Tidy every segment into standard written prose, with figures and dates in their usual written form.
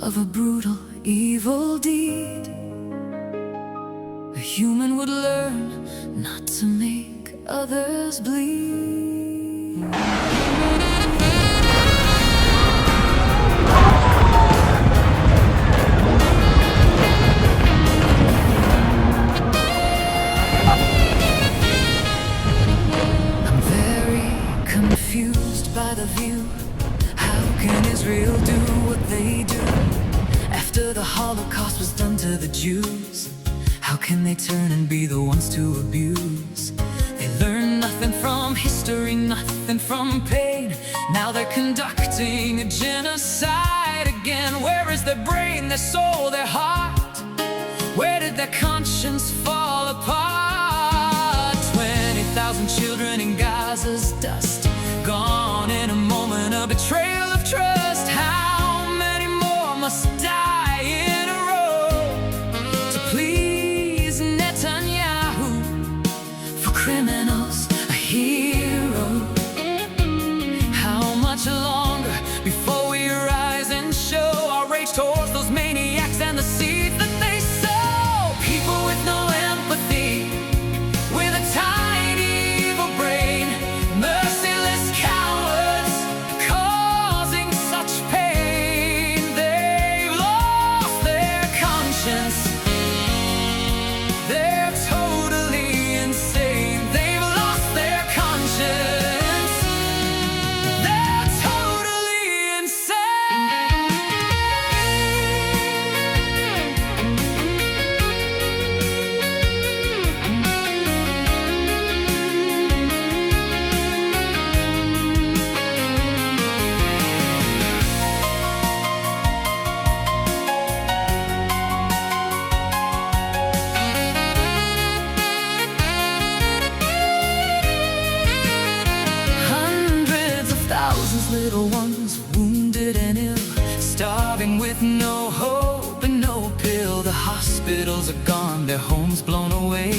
of a brutal, evil deed, a human would learn not to make others bleed. I'm very confused by the view. How can Israel do what they do? After the Holocaust was done to the Jews, how can they turn and be the ones to abuse? They learn nothing from history, nothing from pain. Now they're conducting a genocide again. Where is their brain, their soul, their heart? Where did their conscience fall apart? 20,000 children in Gaza's dust, gone in a moment of betrayal of trust. How many more must die in a row to please Netanyahu? For criminals, a hero. How much longer before we rise and show our rage towards those maniacs and the seeds that they sow? People with no empathy, with a tiny evil brain, merciless cowards causing such pain. They've lost their conscience. They're totally insane. They've lost their conscience. They're totally insane. Hundreds of thousands, little ones, wounded and ill, starving with no hope and no pill. The hospitals are gone, their homes blown away.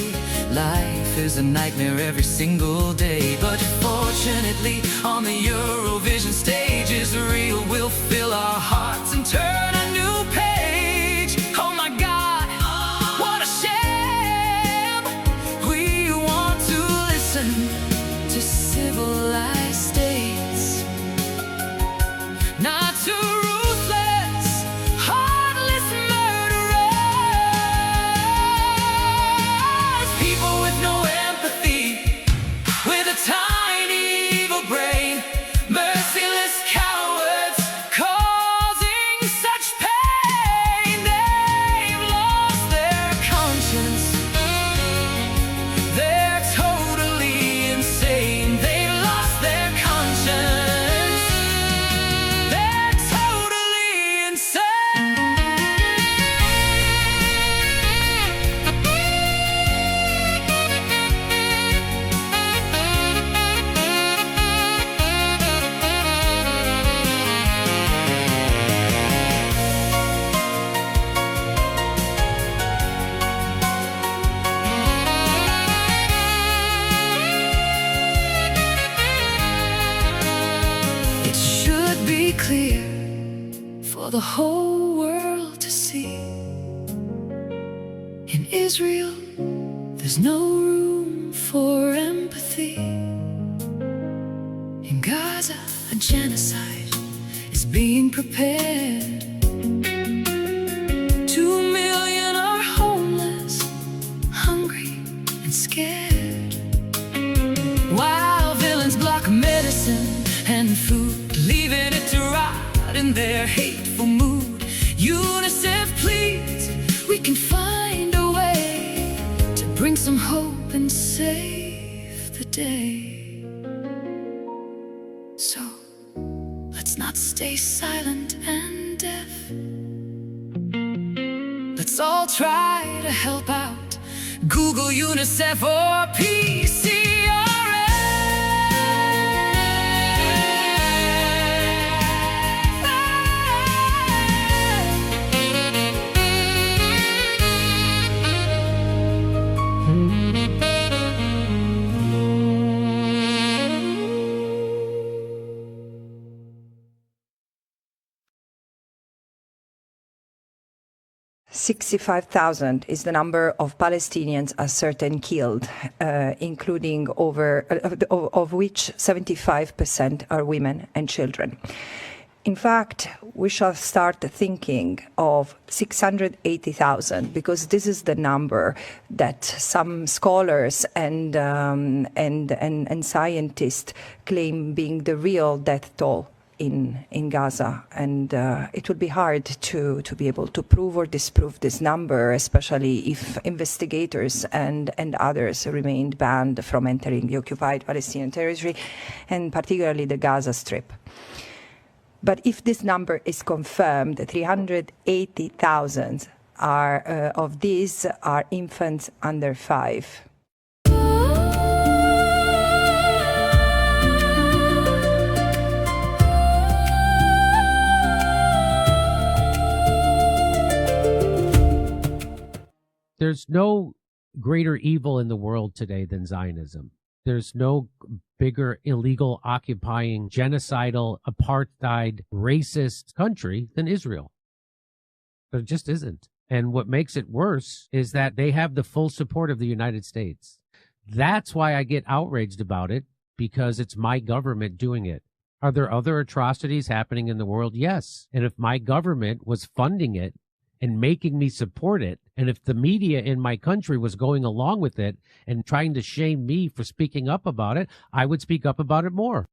Life is a nightmare every single day. But fortunately, on the Eurovision stage, Israel will fill our hearts and turn a new page. Oh my God, what a shame. We want to listen to civilized states, not to ruthless, heartless murderers. People with no empathy, with a tiny evil brain, merciless cowards causing such pain. They've lost their conscience. They're totally insane. They've lost their conscience. They're totally insane. It should be clear for the whole world to see. In Israel, there's no room for empathy. In Gaza, a genocide is being prepared. 2 million are homeless, hungry and scared, while villains block medicine and food, leaving it to rot in their hateful mood. UNICEF pleads, we can find a way to bring some hope and save the day. So let's not stay silent and deaf. Let's all try to help out. Google UNICEF or PC. 65,000 is the number of Palestinians ascertained killed, including of which 75% are women and children. In fact, we shall start thinking of 680,000 because this is the number that some scholars and scientists claim being the real death toll in Gaza, and it would be hard to be able to prove or disprove this number, especially if investigators and others remained banned from entering the occupied Palestinian territory, and particularly the Gaza Strip. But if this number is confirmed, 380,000 of these are infants under 5. There's no greater evil in the world today than Zionism. There's no bigger illegal, occupying, genocidal, apartheid, racist country than Israel. There just isn't. And what makes it worse is that they have the full support of the United States. That's why I get outraged about it, because it's my government doing it. Are there other atrocities happening in the world? Yes. And if my government was funding it and making me support it, and if the media in my country was going along with it and trying to shame me for speaking up about it, I would speak up about it more.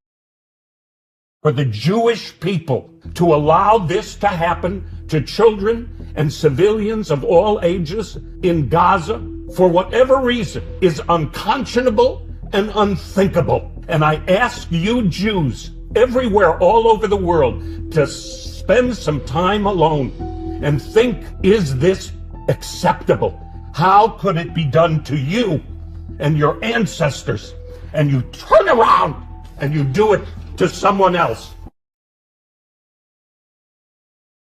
For the Jewish people to allow this to happen to children and civilians of all ages in Gaza, for whatever reason, is unconscionable and unthinkable. And I ask you Jews everywhere all over the world to spend some time alone and think, is this acceptable? How could it be done to you and your ancestors? And you turn around and you do it to someone else.